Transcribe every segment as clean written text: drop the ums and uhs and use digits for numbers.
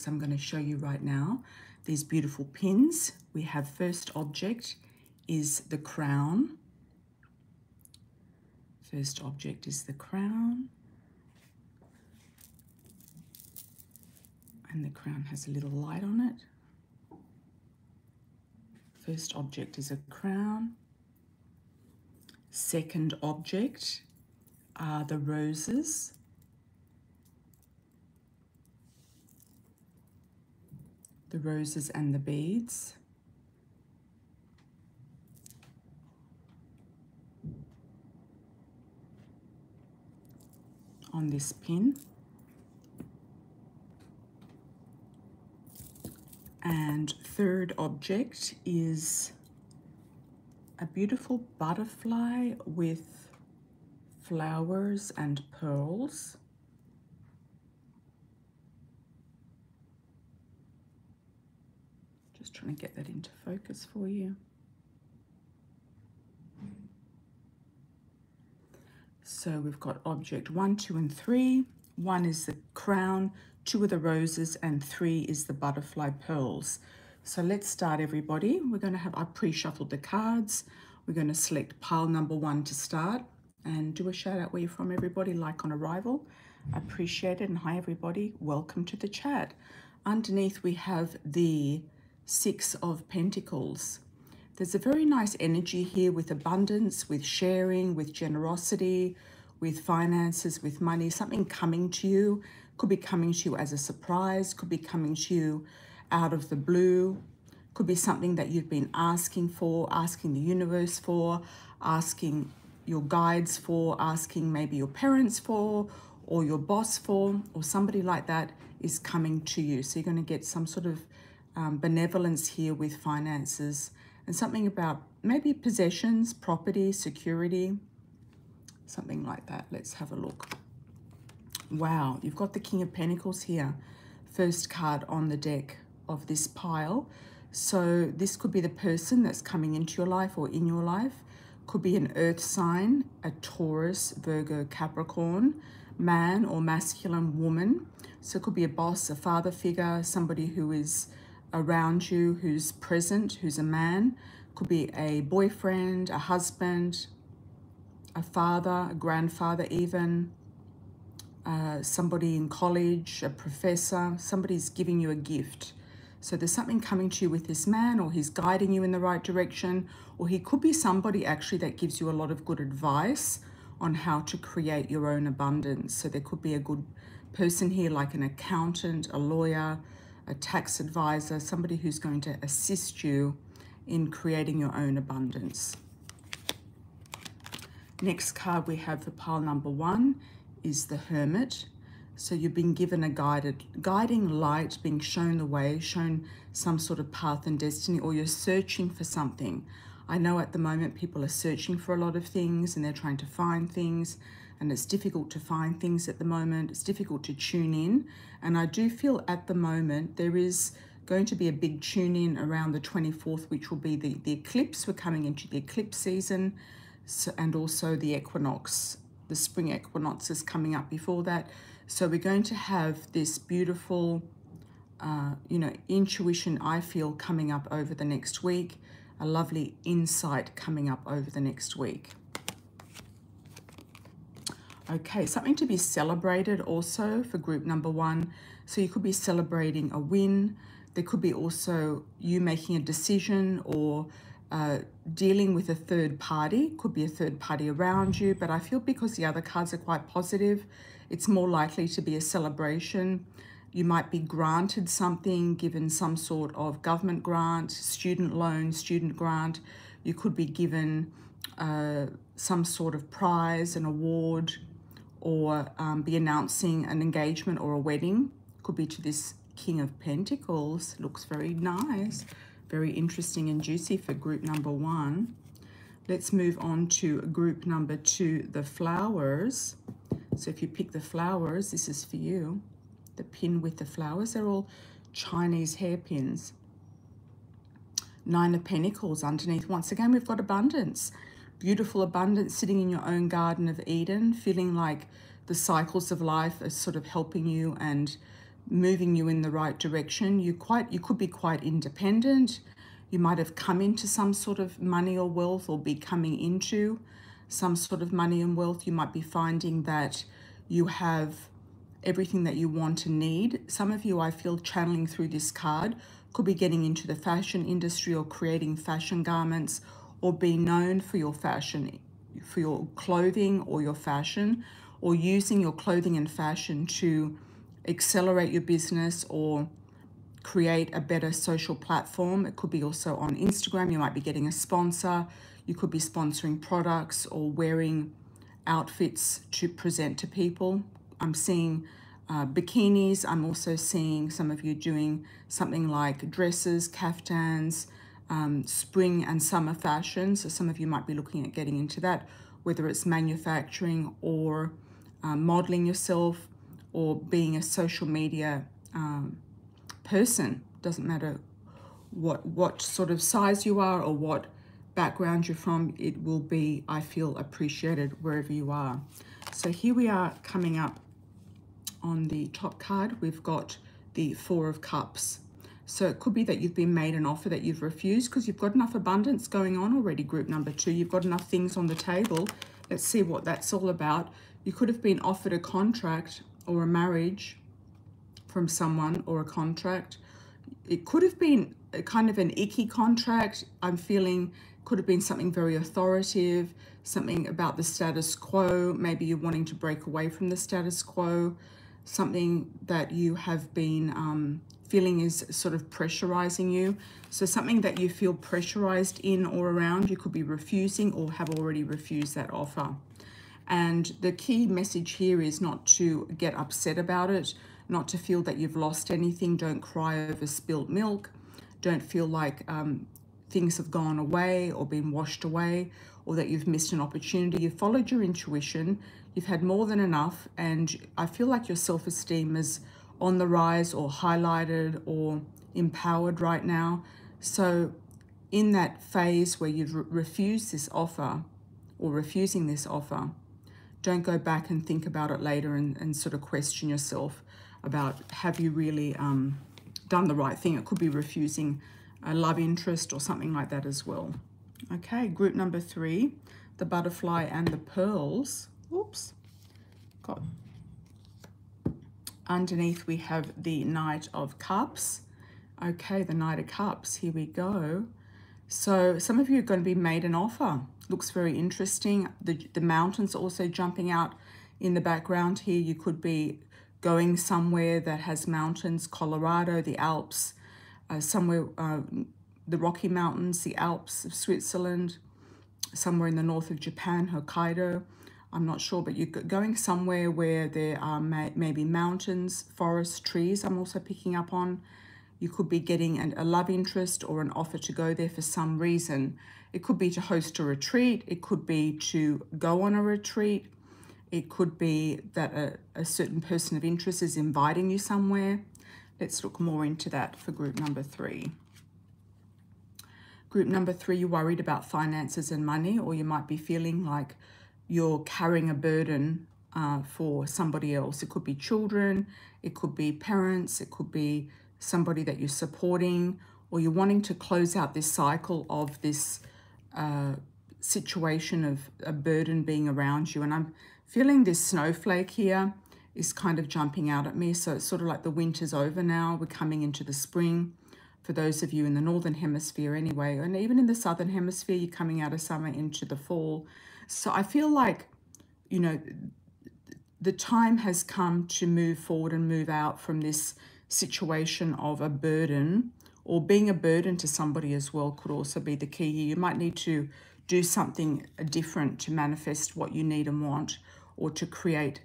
objects I'm going to show you right now. These beautiful pins. We have first object is the crown. First object is the crown. And the crown has a little light on it. First object is a crown. Second object are the roses. The roses and the beads. On this pin. And third object is a beautiful butterfly with flowers and pearls. Just trying to get that into focus for you. So we've got object 1, 2, and 3. 1 is the crown, 2 are the roses, and 3 is the butterfly pearls. So let's start, everybody. We're going to have, I pre-shuffled the cards. We're going to select pile number 1 to start and do a shout out where you're from, everybody, like on arrival. I appreciate it. And hi, everybody. Welcome to the chat. Underneath, we have the 6 of Pentacles. There's a very nice energy here with abundance, with sharing, with generosity, with finances, with money, something coming to you. Could be coming to you as a surprise, could be coming to you out of the blue, could be something that you've been asking for, asking the universe for, asking your guides for, asking maybe your parents for, or your boss for, or somebody like that is coming to you. So you're going to get some sort of benevolence here with finances and something about maybe possessions, property, security, something like that. Let's have a look. Wow, you've got the King of Pentacles here, first card on the deck of this pile. So this could be the person that's coming into your life or in your life. Could be an earth sign, a Taurus, Virgo, Capricorn, man or masculine woman. So it could be a boss, a father figure, somebody who is around you, who's present, who's a man. Could be a boyfriend, a husband, a father, a grandfather even. Somebody in college, a professor, somebody's giving you a gift. So there's something coming to you with this man, or he's guiding you in the right direction, or he could be somebody actually that gives you a lot of good advice on how to create your own abundance. So there could be a good person here, like an accountant, a lawyer, a tax advisor, somebody who's going to assist you in creating your own abundance. Next card we have for pile number 1 is the Hermit. So you've been given a guiding light, being shown the way, shown some sort of path and destiny, or you're searching for something. I know at the moment people are searching for a lot of things and they're trying to find things, and it's difficult to find things at the moment. It's difficult to tune in. And I do feel at the moment there is going to be a big tune in around the 24th, which will be the eclipse. We're coming into the eclipse season, and also the equinox. The spring equinox is coming up before that. So we're going to have this beautiful, intuition, I feel, coming up over the next week. A lovely insight coming up over the next week. Okay, something to be celebrated also for group number 1. So you could be celebrating a win. There could be also you making a decision or dealing with a third party. Could be a third party around you, but I feel because the other cards are quite positive, it's more likely to be a celebration. You might be granted something, given some sort of government grant, student loan, student grant. You could be given some sort of prize, an award, or be announcing an engagement or a wedding. Could be to this King of Pentacles. Looks very nice. Very interesting and juicy for group number 1. Let's move on to group number 2, the flowers. So if you pick the flowers, this is for you. The pin with the flowers, they're all Chinese hairpins. 9 of Pentacles underneath. Once again, we've got abundance. Beautiful abundance sitting in your own Garden of Eden, feeling like the cycles of life are sort of helping you and moving you in the right direction. You could be quite independent. You might have come into some sort of money or wealth, or be coming into some sort of money and wealth. You might be finding that you have everything that you want and need. Some of you, I feel, channeling through this card, could be getting into the fashion industry or creating fashion garments, or being known for your fashion, for your clothing or your fashion, or using your clothing and fashion to accelerate your business or create a better social platform. It could be also on Instagram. You might be getting a sponsor. You could be sponsoring products or wearing outfits to present to people. I'm seeing bikinis. I'm also seeing some of you doing something like dresses, caftans, spring and summer fashion. So some of you might be looking at getting into that, whether it's manufacturing or modeling yourself, or being a social media person. Doesn't matter what sort of size you are or what background you're from, it will be, I feel, appreciated wherever you are. So here we are coming up on the top card. We've got the Four of Cups. So it could be that you've been made an offer that you've refused because you've got enough abundance going on already, group number 2. You've got enough things on the table. Let's see what that's all about. You could have been offered a contract or a marriage from someone, or a contract. It could have been a kind of an icky contract. I'm feeling could have been something very authoritative, something about the status quo. Maybe you're wanting to break away from the status quo, something that you have been feeling is sort of pressurizing you. So something that you feel pressurized in or around, you could be refusing or have already refused that offer. And the key message here is not to get upset about it, not to feel that you've lost anything. Don't cry over spilt milk. Don't feel like things have gone away or been washed away, or that you've missed an opportunity. You've followed your intuition. You've had more than enough. And I feel like your self-esteem is on the rise, or highlighted, or empowered right now. So in that phase where you've refused this offer, or refusing this offer, don't go back and think about it later and sort of question yourself about, have you really done the right thing? It could be refusing a love interest or something like that as well. Okay, group number 3, the butterfly and the pearls. Oops. Got underneath we have the Knight of Cups. Okay, the Knight of Cups, here we go. So some of you are going to be made an offer. Looks very interesting. The mountains also jumping out in the background here. You could be going somewhere that has mountains, Colorado, the Alps, somewhere, the Rocky Mountains, the Alps of Switzerland, somewhere in the north of Japan, Hokkaido. I'm not sure, but you're going somewhere where there are maybe mountains, forests, trees. I'm also picking up on. You could be getting a love interest or an offer to go there for some reason. It could be to host a retreat. It could be to go on a retreat. It could be that a certain person of interest is inviting you somewhere. Let's look more into that for group number 3. Group number 3, you're worried about finances and money, or you might be feeling like you're carrying a burden for somebody else. It could be children, it could be parents, it could be somebody that you're supporting, or you're wanting to close out this cycle of this situation of a burden being around you. And I'm feeling this snowflake here is kind of jumping out at me. So it's sort of like the winter's over now. We're coming into the spring. For those of you in the northern hemisphere anyway, and even in the southern hemisphere, you're coming out of summer into the fall. So I feel like, you know, the time has come to move forward and move out from this situation of a burden, or being a burden to somebody as well could also be the key here. You might need to do something different to manifest what you need and want, or to create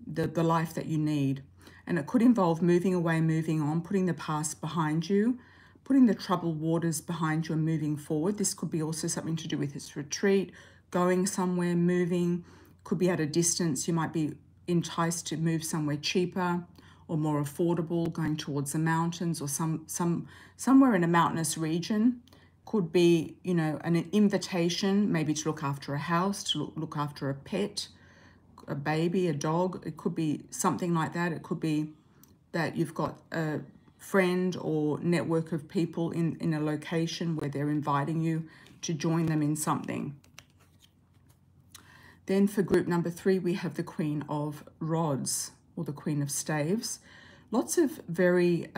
the life that you need. And it could involve moving away, moving on, putting the past behind you, putting the troubled waters behind you and moving forward. This could be also something to do with this retreat, going somewhere, moving. Could be at a distance. You might be enticed to move somewhere cheaper or more affordable, going towards the mountains or somewhere in a mountainous region. Could be, you know, an invitation maybe to look after a house, to look after a pet, a baby, a dog. It could be something like that. It could be that you've got a friend or network of people in a location where they're inviting you to join them in something. Then for group number 3, we have the Queen of Rods, or the Queen of Staves. Lots of very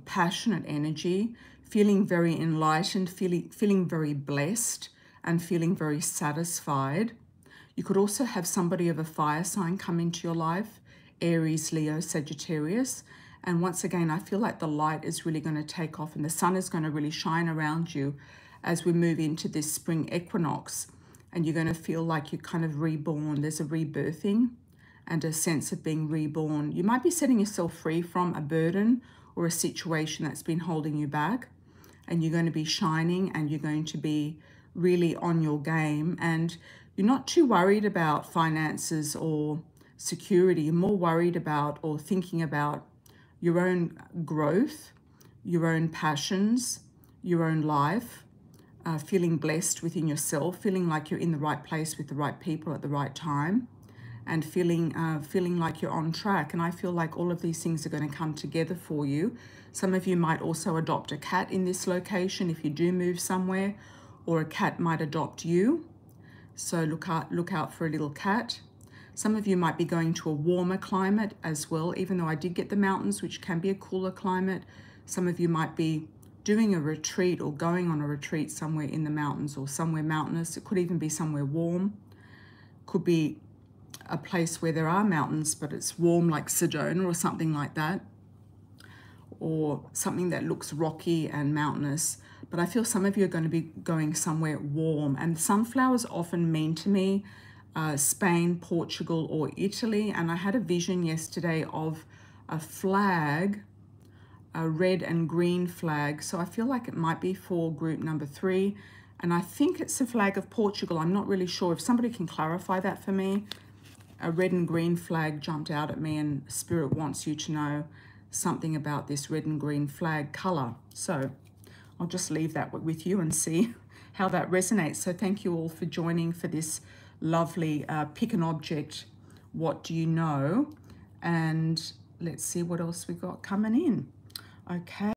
passionate energy, feeling very enlightened, feeling very blessed, and feeling very satisfied. You could also have somebody of a fire sign come into your life, Aries, Leo, Sagittarius. And once again, I feel like the light is really going to take off and the sun is going to really shine around you as we move into this spring equinox. And you're going to feel like you're kind of reborn. There's a rebirthing and a sense of being reborn. You might be setting yourself free from a burden or a situation that's been holding you back. And you're going to be shining and you're going to be really on your game. And you're not too worried about finances or security. You're more worried about or thinking about your own growth, your own passions, your own life. Feeling blessed within yourself, feeling like you're in the right place with the right people at the right time, and feeling like you're on track. And I feel like all of these things are going to come together for you. Some of you might also adopt a cat in this location if you do move somewhere, or a cat might adopt you. So look out for a little cat. Some of you might be going to a warmer climate as well, even though I did get the mountains, which can be a cooler climate. Some of you might be doing a retreat or going on a retreat somewhere in the mountains or somewhere mountainous. It could even be somewhere warm. Could be a place where there are mountains, but it's warm like Sedona or something like that. Or something that looks rocky and mountainous. But I feel some of you are going to be going somewhere warm. And sunflowers often mean to me Spain, Portugal, or Italy. And I had a vision yesterday of a flag, a red and green flag. So I feel like it might be for group number 3. And I think it's the flag of Portugal. I'm not really sure. If somebody can clarify that for me. A red and green flag jumped out at me, and Spirit wants you to know something about this red and green flag color. So I'll just leave that with you and see how that resonates. So thank you all for joining for this lovely pick an object, what do you know? And let's see what else we got coming in. Okay.